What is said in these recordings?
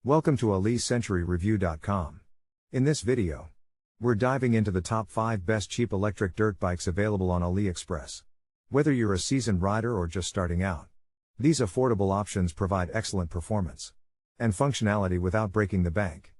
Welcome to AliCenturyReview.com. In this video, we're diving into the top 5 best cheap electric dirt bikes available on Aliexpress. Whether you're a seasoned rider or just starting out, these affordable options provide excellent performance and functionality without breaking the bank.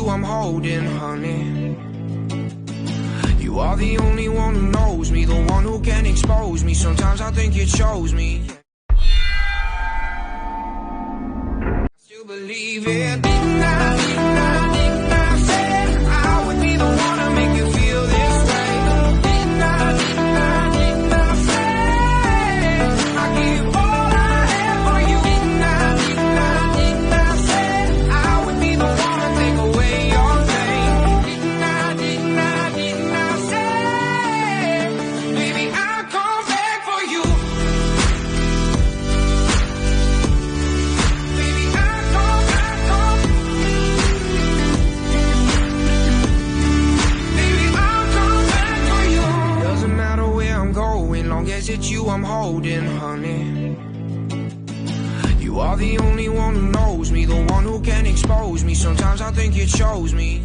I'm holding, honey. You are the only one who knows me, the one who can expose me. Sometimes I think it shows me. I still believe it. I would be the one to make you feel this way. I give all I have for you. I would be the one to take away your pain. Baby, I'll come back for you. is it you I'm holding, honey? You are the only one who knows me, the one who can expose me. Sometimes I think you chose me.